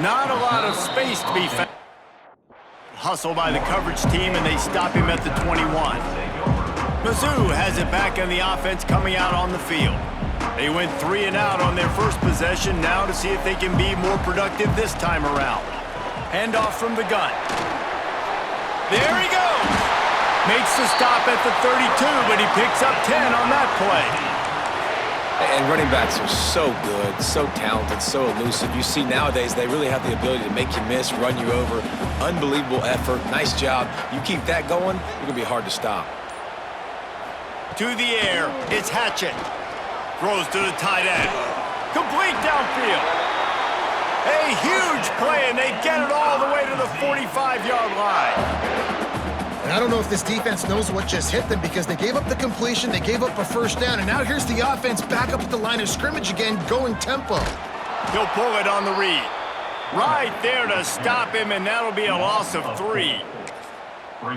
Not a lot of space to be found. Hustle by the coverage team, and they stop him at the 21. Mizzou has it back on the offense coming out on the field. They went 3 and out on their first possession, now to see if they can be more productive this time around. Handoff from the gun. There he goes! Makes the stop at the 32, but he picks up 10 on that play. And running backs are so good, so talented, so elusive. You see nowadays they really have the ability to make you miss, run you over. Unbelievable effort. Nice job. You keep that going, you're going to be hard to stop. To the air, it's Hatchett. Throws to the tight end. Complete downfield. A huge play, and they get it all the way to the 45-yard line. And I don't know if this defense knows what just hit them because they gave up the completion, they gave up a first down, and now here's the offense back up at the line of scrimmage again, going tempo. He'll pull it on the read. Right there to stop him, and that'll be a loss of 3.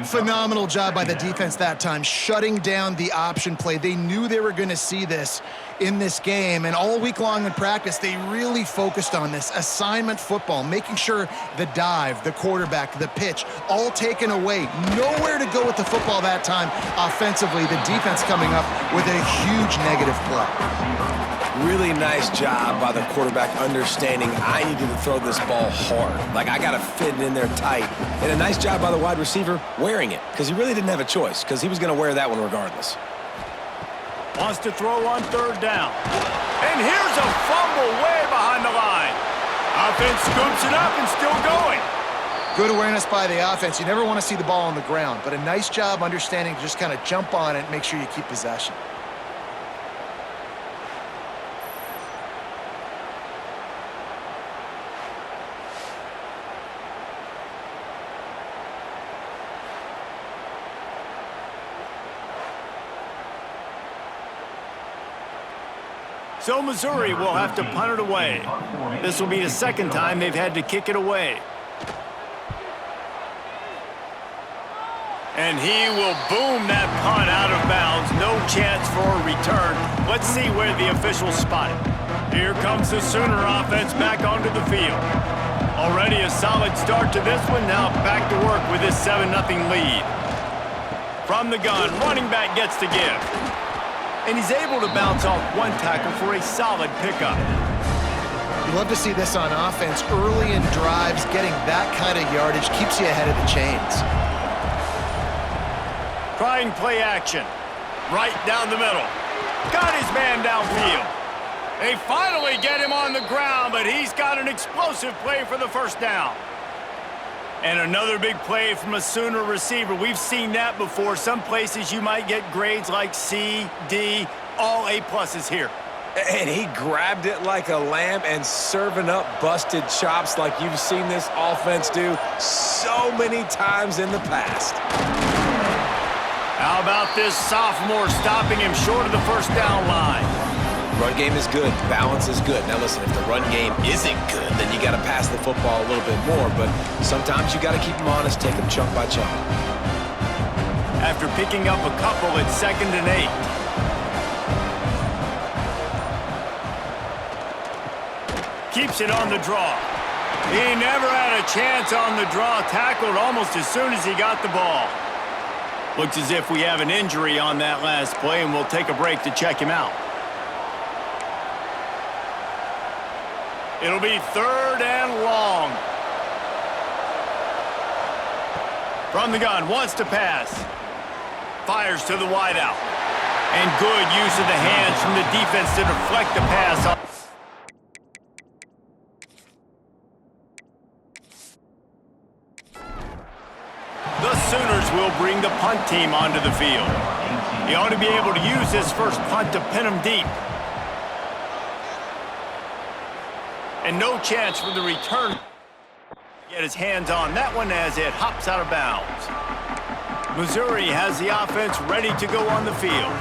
Phenomenal job by the defense that time, shutting down the option play. They knew they were going to see this in this game, and all week long in practice, they really focused on this assignment football, making sure the dive, the quarterback, the pitch, all taken away. Nowhere to go with the football that time offensively. The defense coming up with a huge negative play. Really nice job by the quarterback understanding I needed to throw this ball hard. Like, I got to fit it in there tight. And a nice job by the wide receiver wearing it, because he really didn't have a choice, because he was going to wear that one regardless. Wants to throw on 3rd down. And here's a fumble way behind the line. Offense scoops it up and still going. Good awareness by the offense. You never want to see the ball on the ground, but a nice job understanding to just kind of jump on it and make sure you keep possession. So Missouri will have to punt it away. This will be the 2nd time they've had to kick it away. And he will boom that punt out of bounds. No chance for a return. Let's see where the officials spot it. Here comes the Sooner offense back onto the field. Already a solid start to this one. Now back to work with this 7-0 lead. From the gun, running back gets to give. And he's able to bounce off 1 tackle for a solid pickup. You love to see this on offense. Early in drives, getting that kind of yardage keeps you ahead of the chains. Trying play action. Right down the middle. Got his man downfield. They finally get him on the ground, but he's got an explosive play for the 1st down. And another big play from a Sooner receiver. We've seen that before. Some places you might get grades like C, D, all A-pluses here. And he grabbed it like a lamb and serving up busted chops like you've seen this offense do so many times in the past. How about this sophomore stopping him short of the 1st down line? Run game is good. Balance is good. Now listen, if the run game isn't good, then you got to pass the football a little bit more. But sometimes you got to keep them honest, take them chunk by chunk. After picking up a couple, it's 2nd and 8. Keeps it on the draw. He never had a chance on the draw. Tackled almost as soon as he got the ball. Looks as if we have an injury on that last play, and we'll take a break to check him out. It'll be 3rd and long. From the gun, wants to pass. Fires to the wideout. And good use of the hands from the defense to deflect the pass. The Sooners will bring the punt team onto the field. He ought to be able to use his first punt to pin him deep. And no chance for the return. Get his hands on that one as it hops out of bounds. Missouri has the offense ready to go on the field.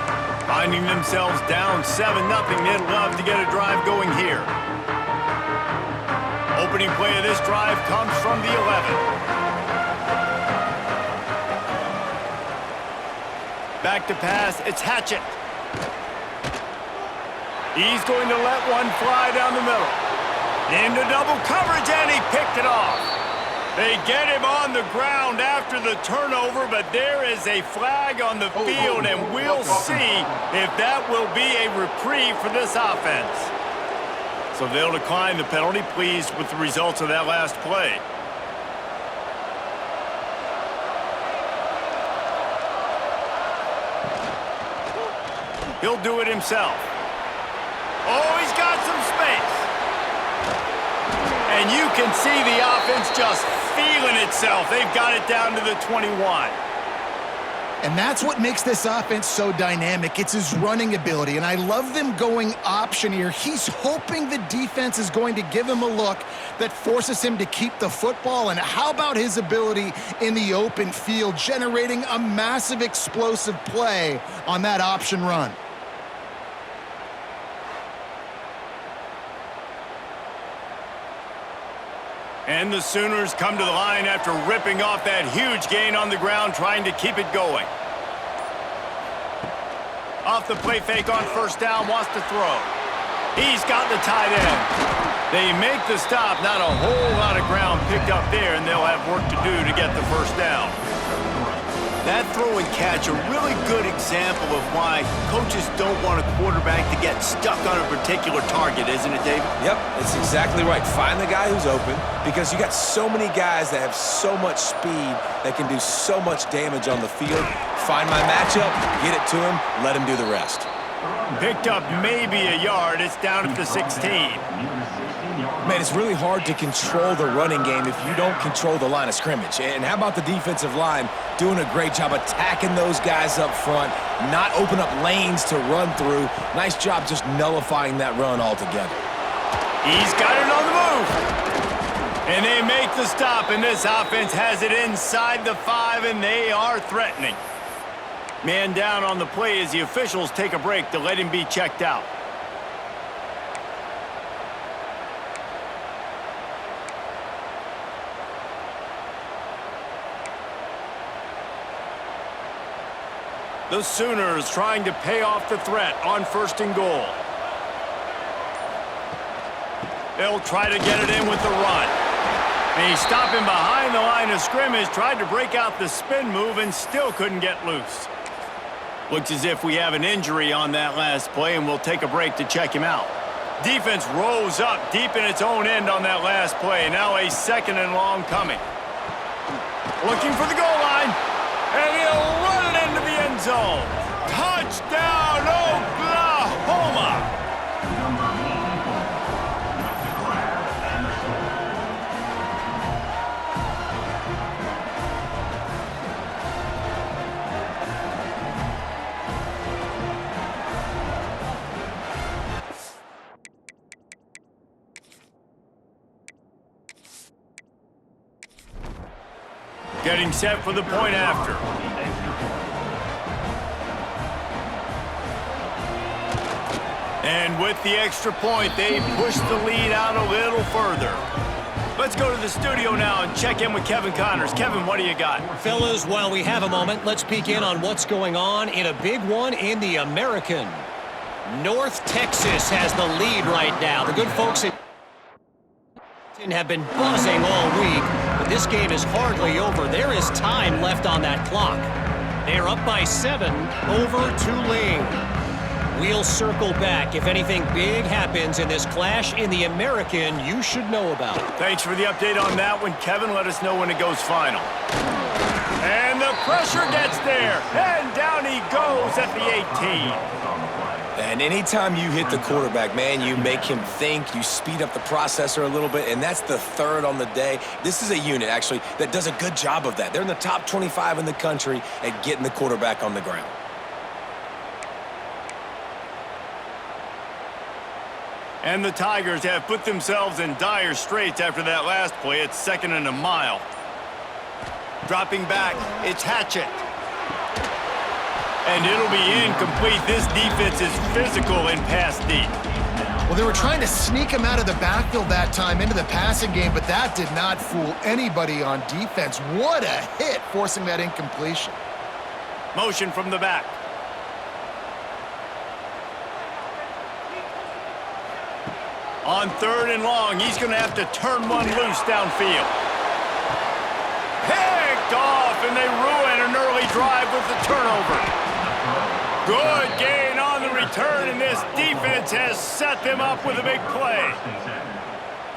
Finding themselves down 7-0, they'd love to get a drive going here. Opening play of this drive comes from the 11. Back to pass, it's Hatchett. He's going to let one fly down the middle. Into double coverage, and he picked it off. They get him on the ground after the turnover, but there is a flag on the field, and we'll see if that will be a reprieve for this offense. So they'll decline the penalty, pleased with the results of that last play. He'll do it himself. Oh, he's got some space. And you can see the offense just feeling itself. They've got it down to the 21. And that's what makes this offense so dynamic. It's his running ability, and I love them going option here. He's hoping the defense is going to give him a look that forces him to keep the football. And how about his ability in the open field, generating a massive explosive play on that option run? And the Sooners come to the line after ripping off that huge gain on the ground, trying to keep it going. Off the play fake on first down, wants to throw. He's got the tight end. They make the stop, not a whole lot of ground picked up there, and they'll have work to do to get the first down. That throw and catch, a really good example of why coaches don't want a quarterback to get stuck on a particular target, isn't it, David? Yep, it's exactly right. Find the guy who's open, because you got so many guys that have so much speed that can do so much damage on the field. Find my matchup, get it to him, let him do the rest. Picked up maybe a yard. It's down at the 16. Man, it's really hard to control the running game if you don't control the line of scrimmage. And how about the defensive line doing a great job attacking those guys up front, not open up lanes to run through. Nice job just nullifying that run altogether. He's got it on the move. And they make the stop, and this offense has it inside the 5, and they are threatening. Man down on the play as the officials take a break to let him be checked out. The Sooners trying to pay off the threat on 1st and goal. They'll try to get it in with the run. And he's stopping behind the line of scrimmage, tried to break out the spin move and still couldn't get loose. Looks as if we have an injury on that last play, and we'll take a break to check him out. Defense rose up deep in its own end on that last play. Now a 2nd and long coming. Looking for the goal line. And he'll run it into the end zone. Touchdown, Oklahoma! Getting set for the point after. And with the extra point, they push the lead out a little further. Let's go to the studio now and check in with Kevin Connors. Kevin, what do you got? Fellas, while we have a moment, let's peek in on what's going on in a big one in the American. North Texas has the lead right now. The good folks at have been buzzing all week, but this game is hardly over. There is time left on that clock. They're up by 7 over Tulane. We'll circle back. If anything big happens in this clash in the American, you should know about it. Thanks for the update on that one, Kevin. Let us know when it goes final. And the pressure gets there, and down he goes at the 18. And anytime you hit the quarterback, man, you make him think, you speed up the processor a little bit, and that's the 3rd on the day. This is a unit, actually, that does a good job of that. They're in the top 25 in the country at getting the quarterback on the ground. And the Tigers have put themselves in dire straits after that last play. It's 2nd and a mile. Dropping back, it's Hatchett. And it'll be incomplete. This defense is physical in pass deep. Well, they were trying to sneak him out of the backfield that time into the passing game, but that did not fool anybody on defense. What a hit, forcing that incompletion. Motion from the back. On 3rd and long, he's going to have to turn one loose downfield. Picked off, and they ruin an early drive with the turnover. Good gain on the return, and this defense has set them up with a big play.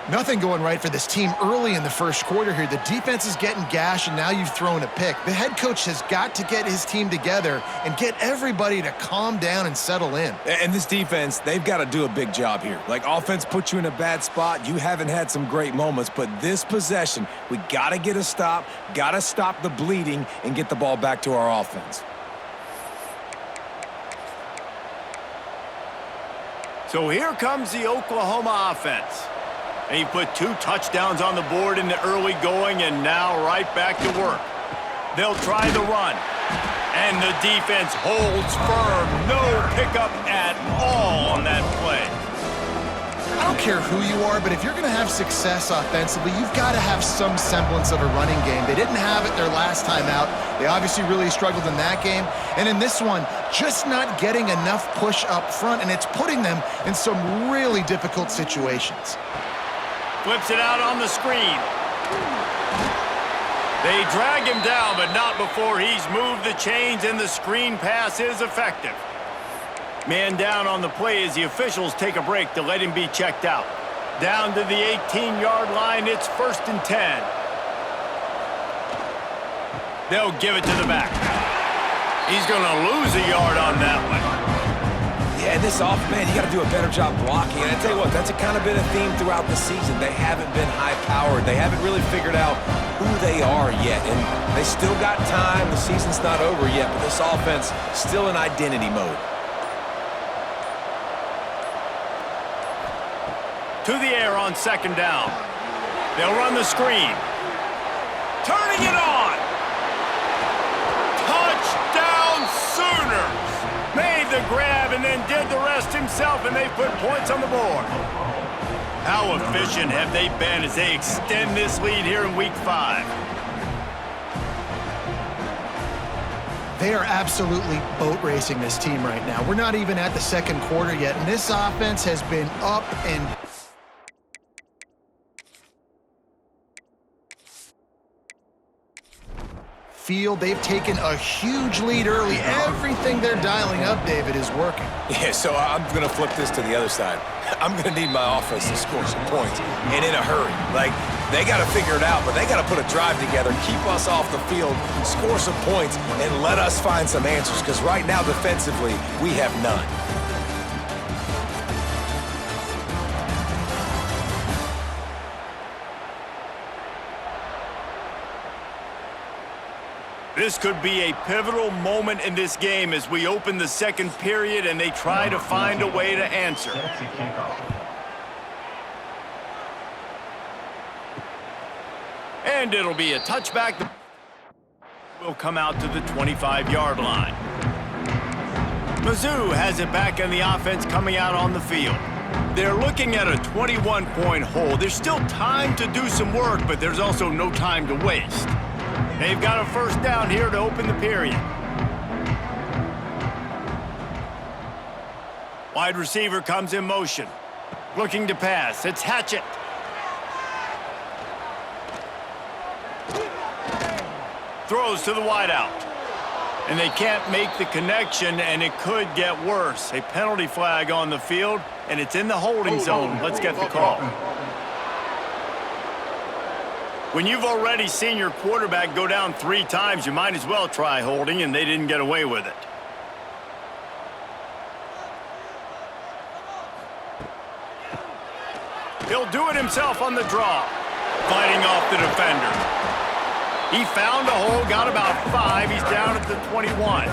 Nothing going right for this team early in the first quarter here. The defense is getting gashed, and now you've thrown a pick. The head coach has got to get his team together and get everybody to calm down and settle in. And this defense, they've got to do a big job here. Like, offense put you in a bad spot. You haven't had some great moments, but this possession, we got to get a stop, got to stop the bleeding, and get the ball back to our offense. So here comes the Oklahoma offense. And he put 2 touchdowns on the board in the early going, and now right back to work. They'll try the run. And the defense holds firm. No pickup at all on that play. I don't care who you are, but if you're going to have success offensively, you've got to have some semblance of a running game. They didn't have it their last time out. They obviously really struggled in that game. And in this one, just not getting enough push up front, and it's putting them in some really difficult situations. Flips it out on the screen. They drag him down, but not before he's moved the chains, and the screen pass is effective. Man down on the play as the officials take a break to let him be checked out. Down to the 18-yard line, it's 1st and 10. They'll give it to the back. He's going to lose a yard on that one. Yeah, this man, you got to do a better job blocking. And I tell you what, that's kind of been a theme throughout the season. They haven't been high-powered. They haven't really figured out who they are yet. And they still got time. The season's not over yet, but this offense still in identity mode. To the air on 2nd down. They'll run the screen. Turning it on. Touchdown Sooners. Made the grab and then did the rest himself, and they put points on the board. How efficient have they been as they extend this lead here in Week 5? They are absolutely boat racing this team right now. We're not even at the 2nd quarter yet, and this offense has been up and field. They've taken a huge lead early. Everything they're dialing up, David, is working. Yeah, so I'm going to flip this to the other side. I'm going to need my offense to score some points, and in a hurry. Like, they got to figure it out, but they got to put a drive together, keep us off the field, score some points, and let us find some answers, because right now, defensively, we have none. This could be a pivotal moment in this game as we open the 2nd period and they try to find a way to answer. And it'll be a touchback that will come out to the 25-yard line. Mizzou has it back in the offense coming out on the field. They're looking at a 21-point hole. There's still time to do some work, but there's also no time to waste. They've got a 1st down here to open the period. Wide receiver comes in motion. Looking to pass. It's Hatchett. Throws to the wideout. And they can't make the connection, and it could get worse. A penalty flag on the field, and it's in the holding zone. Let's get the call. When you've already seen your quarterback go down 3 times, you might as well try holding, and they didn't get away with it. He'll do it himself on the draw, fighting off the defender. He found a hole, got about 5. He's down at the 21.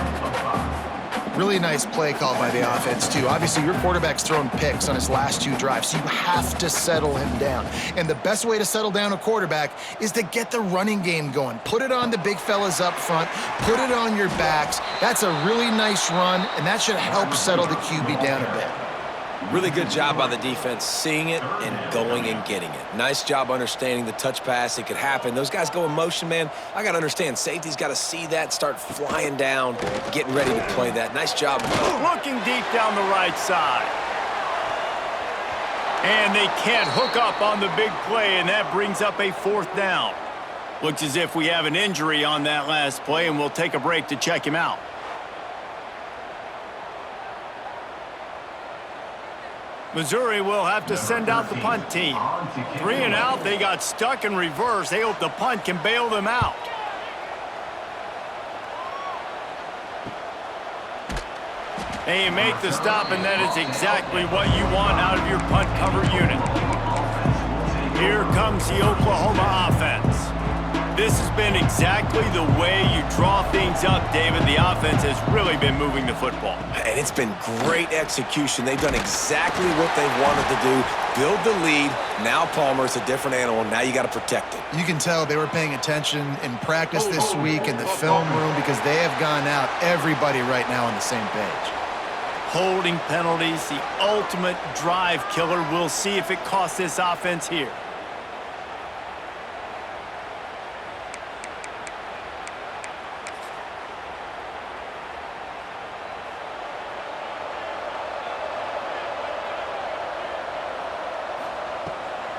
Really nice play call by the offense, too. Obviously, your quarterback's thrown picks on his last 2 drives, so you have to settle him down. And the best way to settle down a quarterback is to get the running game going. Put it on the big fellas up front. Put it on your backs. That's a really nice run, and that should help settle the QB down a bit. Really good job by the defense, seeing it and going and getting it. Nice job understanding the touch pass. It could happen. Those guys go in motion, man. I got to understand. Safety's got to see that, start flying down, getting ready to play that. Nice job. Looking deep down the right side. And they can't hook up on the big play, and that brings up a 4th down. Looks as if we have an injury on that last play, and we'll take a break to check him out. Missouri will have to send out the punt team. 3 and out, they got stuck in reverse. They hope the punt can bail them out. They make the stop, and that is exactly what you want out of your punt cover unit. Here comes the Oklahoma offense. This has been exactly the way you draw things up, David. The offense has really been moving the football. And it's been great execution. They've done exactly what they've wanted to do. Build the lead. Now Palmer's a different animal. Now you got to protect it. You can tell they were paying attention in practice this week in the film room because they have gone out, everybody right now on the same page. Holding penalties, the ultimate drive killer. We'll see if it costs this offense here.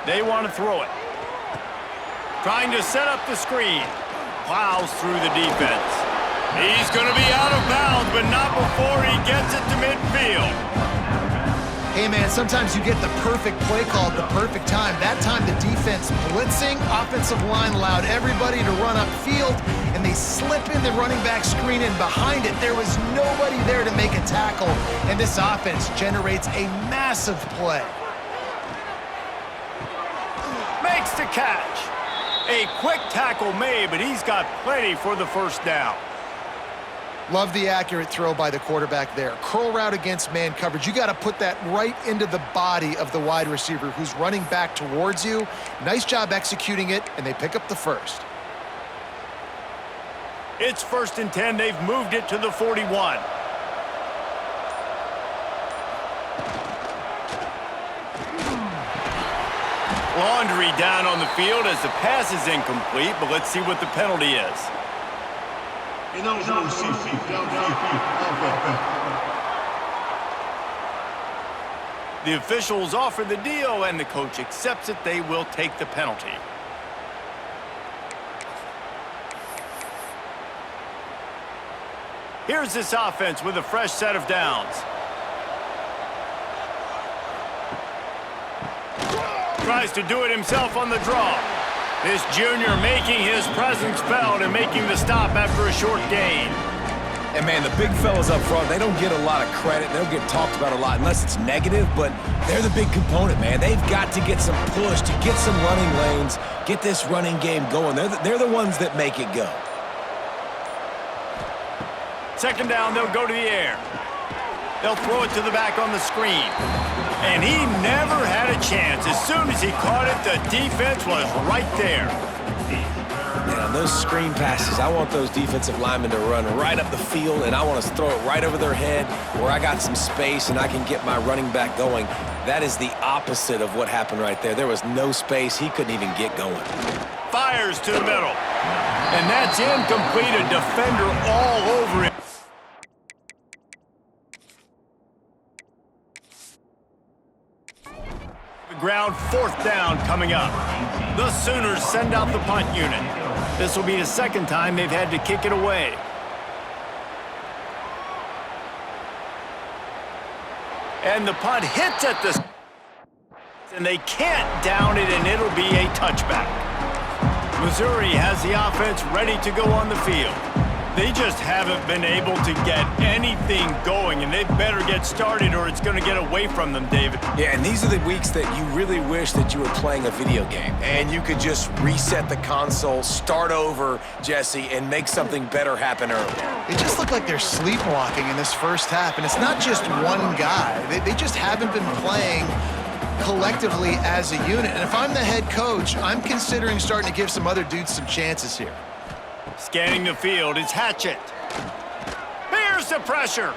They want to throw it. Trying to set up the screen. Plows through the defense. He's going to be out of bounds, but not before he gets it to midfield. Hey, man, sometimes you get the perfect play call at the perfect time. That time the defense blitzing, offensive line allowed everybody to run upfield, and they slip in the running back screen, and behind it there was nobody there to make a tackle, and this offense generates a massive play. Makes the catch. A quick tackle made, but he's got plenty for the 1st down. Love the accurate throw by the quarterback there. Curl route against man coverage. You got to put that right into the body of the wide receiver who's running back towards you. Nice job executing it, and they pick up the 1st. It's 1st and 10. They've moved it to the 41. Laundry down on the field as the pass is incomplete, but let's see what the penalty is. The officials offer the deal, and the coach accepts it. They will take the penalty. Here's this offense with a fresh set of downs. Tries to do it himself on the draw. This junior making his presence felt and making the stop after a short gain. And, man, the big fellas up front, they don't get a lot of credit. They don't get talked about a lot unless it's negative, but they're the big component, man. They've got to get some push, to get some running lanes, get this running game going. They're the ones that make it go. 2nd down, they'll go to the air. They'll throw it to the back on the screen. And he never had a chance. As soon as he caught it, the defense was right there. Man, on those screen passes, I want those defensive linemen to run right up the field, and I want to throw it right over their head where I got some space and I can get my running back going. That is the opposite of what happened right there. There was no space. He couldn't even get going. Fires to the middle. And that's incomplete. A defender all over it. Ground, 4th down coming up. The Sooners send out the punt unit. This will be the 2nd time they've had to kick it away. And the punt hits at the... and they can't down it, and it'll be a touchback. Missouri has the offense ready to go on the field. They just haven't been able to get anything going, and they better get started or it's going to get away from them, David. Yeah, and these are the weeks that you really wish that you were playing a video game and you could just reset the console, start over, Jesse, and make something better happen early. It just looked like they're sleepwalking in this 1st half, and it's not just one guy. They just haven't been playing collectively as a unit. And if I'm the head coach, I'm considering starting to give some other dudes some chances here. Scanning the field, it's Hatchett. Here's the pressure.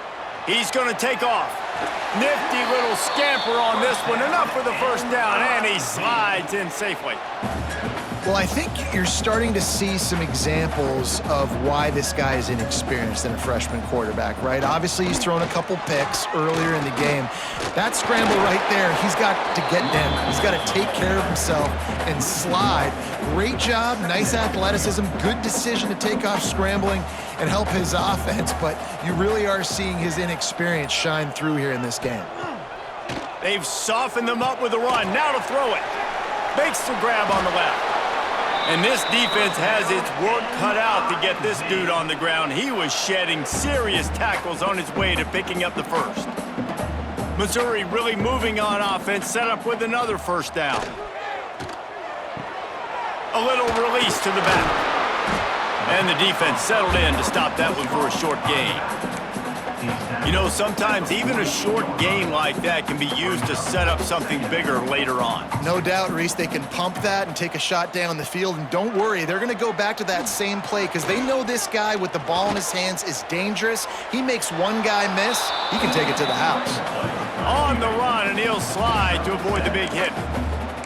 He's going to take off. Nifty little scamper on this one. Enough for the first down, and he slides in safely. Well, I think you're starting to see some examples of why this guy is inexperienced in a freshman quarterback, right? Obviously, he's thrown a couple picks earlier in the game. That scramble right there, he's got to get down. He's got to take care of himself and slide. Great job, nice athleticism, good decision to take off scrambling and help his offense, but you really are seeing his inexperience shine through here in this game. They've softened them up with a run. Now to throw it. Makes the grab on the left. And this defense has its work cut out to get this dude on the ground. He was shedding serious tackles on his way to picking up the first. Missouri really moving on offense, set up with another first down. A little release to the back. And the defense settled in to stop that one for a short gain. You know, sometimes even a short gain like that can be used to set up something bigger later on. No doubt, Reese, they can pump that and take a shot down the field. And don't worry, they're going to go back to that same play because they know this guy with the ball in his hands is dangerous. He makes one guy miss, he can take it to the house. On the run, and he'll slide to avoid the big hit.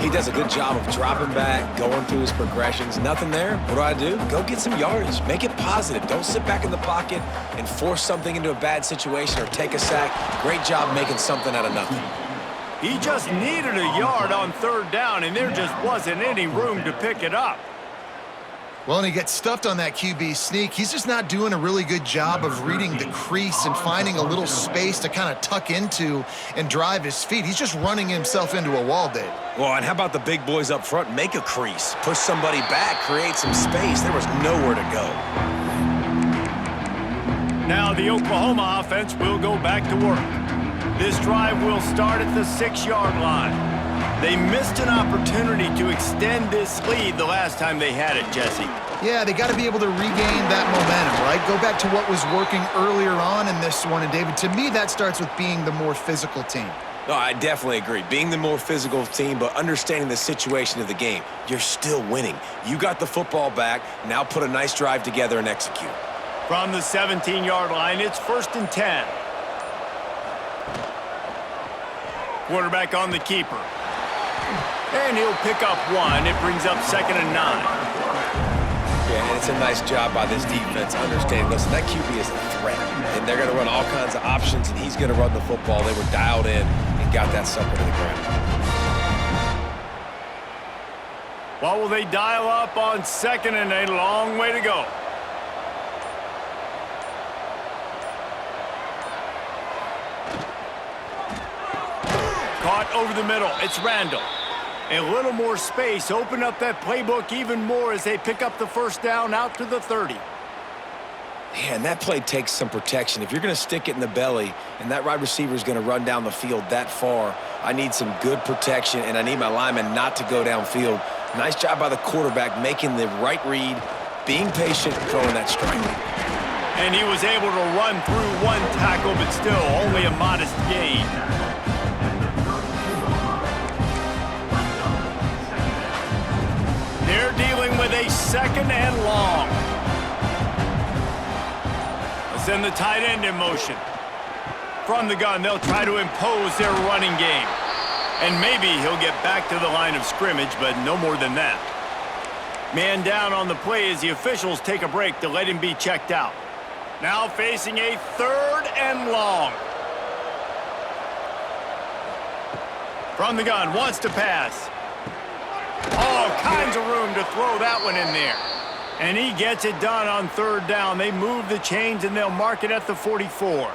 He does a good job of dropping back, going through his progressions. Nothing there. What do? Go get some yardage. Make it positive. Don't sit back in the pocket and force something into a bad situation or take a sack. Great job making something out of nothing. He just needed a yard on third down, and there just wasn't any room to pick it up. Well, and he gets stuffed on that QB sneak. He's just not doing a really good job of reading the crease and finding a little space to kind of tuck into and drive his feet. He's just running himself into a wall, Dave. Well, and how about the big boys up front? Make a crease. Push somebody back. Create some space. There was nowhere to go. Now the Oklahoma offense will go back to work. This drive will start at the 6-yard line. They missed an opportunity to extend this lead the last time they had it, Jesse. Yeah, they got to be able to regain that momentum, right? Go back to what was working earlier on in this one. And, David, to me, that starts with being the more physical team. No, I definitely agree. Being the more physical team, but understanding the situation of the game. You're still winning. You got the football back. Now put a nice drive together and execute. From the 17-yard line, it's 1st and 10. Quarterback on the keeper. And he'll pick up one. It brings up 2nd and 9. Yeah, and it's a nice job by this defense understanding, listen, that QB is a threat. And they're going to run all kinds of options, and he's going to run the football. They were dialed in and got that sucker to the ground. What will they dial up on 2nd and a long way to go? Caught over the middle. It's Randall. A little more space. Open up that playbook even more as they pick up the first down out to the 30. Yeah, and that play takes some protection. If you're going to stick it in the belly and that wide receiver is going to run down the field that far, I need some good protection, and I need my lineman not to go downfield. Nice job by the quarterback making the right read, being patient, throwing that strike. And he was able to run through one tackle, but still only a modest gain. They're dealing with a 2nd and long. Let's send the tight end in motion. From the gun, they'll try to impose their running game. And maybe he'll get back to the line of scrimmage, but no more than that. Man down on the play as the officials take a break to let him be checked out. Now facing a 3rd and long. From the gun, wants to pass. All kinds of room to throw that one in there. And he gets it done on 3rd down. They move the chains, and they'll mark it at the 44.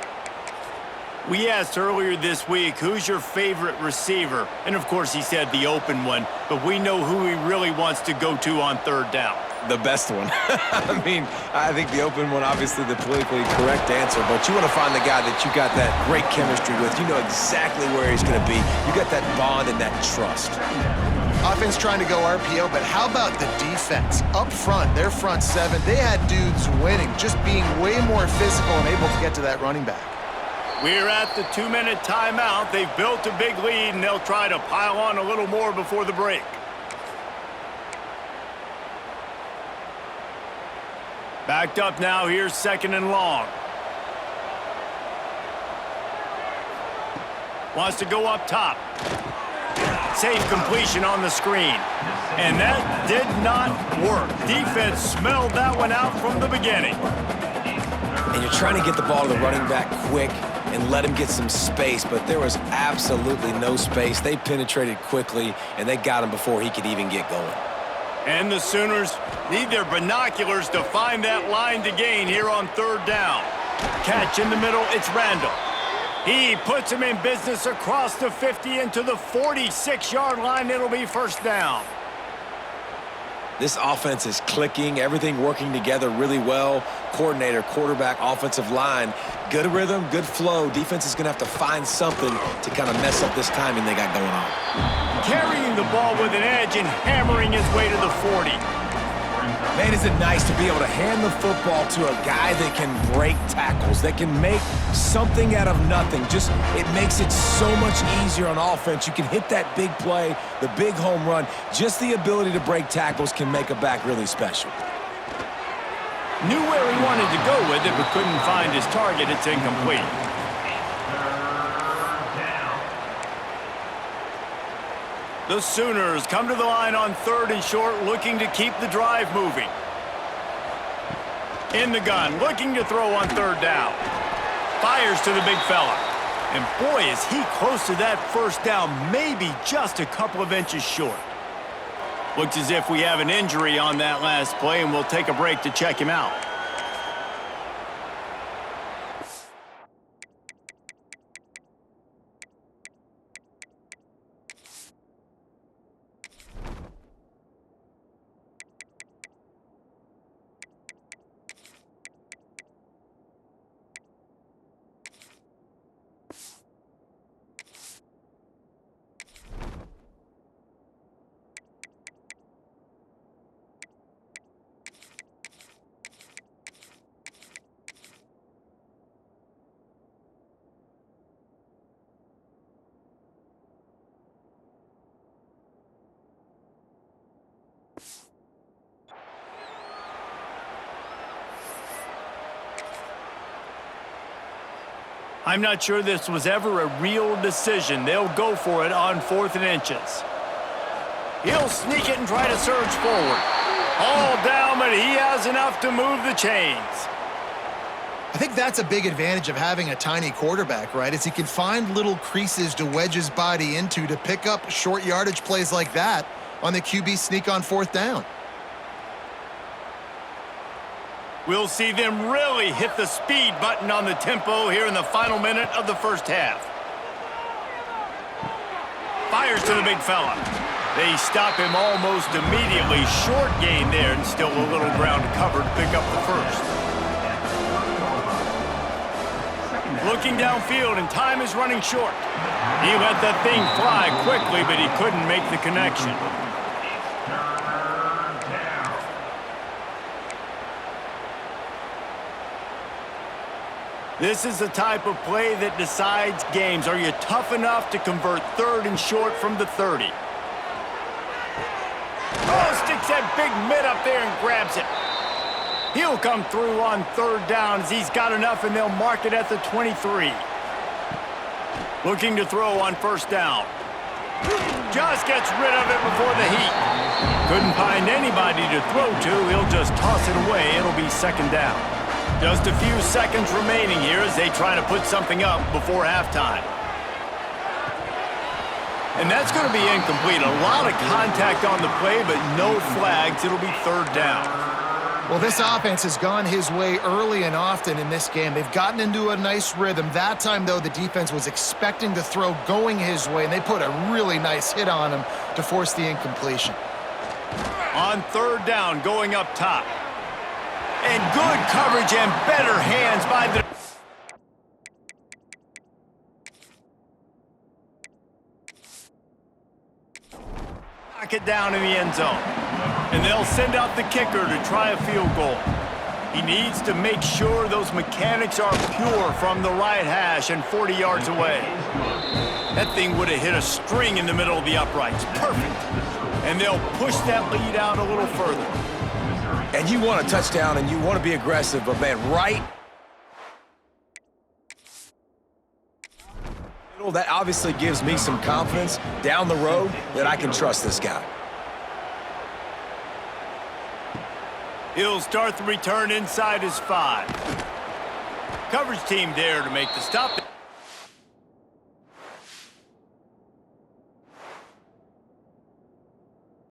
We asked earlier this week, who's your favorite receiver? And, of course, he said the open one. But we know who he really wants to go to on 3rd down. The best one. I mean, I think the open one, obviously the politically correct answer, but you want to find the guy that you got that great chemistry with. You know exactly where he's going to be. You got that bond and that trust. Offense trying to go RPO, but how about the defense? Up front, their front 7, they had dudes winning, just being way more physical and able to get to that running back. We're at the 2-minute timeout. They've built a big lead, and they'll try to pile on a little more before the break. Backed up now, here's 2nd and long. Wants to go up top. Safe completion on the screen. And that did not work. Defense smelled that one out from the beginning. And you're trying to get the ball to the running back quick and let him get some space, but there was absolutely no space. They penetrated quickly, and they got him before he could even get going. And the Sooners need their binoculars to find that line to gain here on third down. Catch in the middle, it's Randall. He puts him in business across the 50 into the 46-yard line. It'll be first down. This offense is clicking, everything working together really well. Coordinator, quarterback, offensive line, good rhythm, good flow. Defense is going to have to find something to kind of mess up this timing they got going on. Carrying the ball with an edge and hammering his way to the 40. Man, is it nice to be able to hand the football to a guy that can break tackles, that can make something out of nothing. Just, it makes it so much easier on offense. You can hit that big play, the big home run. Just the ability to break tackles can make a back really special. Knew where he wanted to go with it, but couldn't find his target. It's incomplete. The Sooners come to the line on third and short, looking to keep the drive moving. In the gun, looking to throw on third down. Fires to the big fella. And boy, is he close to that first down, maybe just a couple of inches short. Looks as if we have an injury on that last play, and we'll take a break to check him out. I'm not sure this was ever a real decision. They'll go for it on 4th and inches. He'll sneak it and try to surge forward. All down, but he has enough to move the chains. I think that's a big advantage of having a tiny quarterback, right? Is he can find little creases to wedge his body into to pick up short yardage plays like that on the QB sneak on 4th down. We'll see them really hit the speed button on the tempo here in the final minute of the first half. Fires to the big fella. They stop him almost immediately. Short gain there, and still a little ground covered to pick up the first. Looking downfield, and time is running short. He let that thing fly quickly, but he couldn't make the connection. This is the type of play that decides games. Are you tough enough to convert third and short from the 30? Oh, sticks that big mid up there and grabs it. He'll come through on third down as he's got enough, and they'll mark it at the 23. Looking to throw on first down. Just gets rid of it before the heat. Couldn't find anybody to throw to. He'll just toss it away. It'll be second down. Just a few seconds remaining here as they try to put something up before halftime. And that's going to be incomplete. A lot of contact on the play, but no flags. It'll be third down. Well, this offense has gone his way early and often in this game. They've gotten into a nice rhythm. That time, though, the defense was expecting the throw going his way, and they put a really nice hit on him to force the incompletion. On third down, going up top. And good coverage and better hands by the... Knock it down in the end zone. And they'll send out the kicker to try a field goal. He needs to make sure those mechanics are pure from the right hash and 40 yards away. That thing would have hit a string in the middle of the uprights. Perfect. And they'll push that lead out a little further. And you want a touchdown, and you want to be aggressive, but, man, right? It'll Well, that obviously gives me some confidence down the road that I can trust this guy. He'll start the return inside his 5. Coverage team there to make the stop.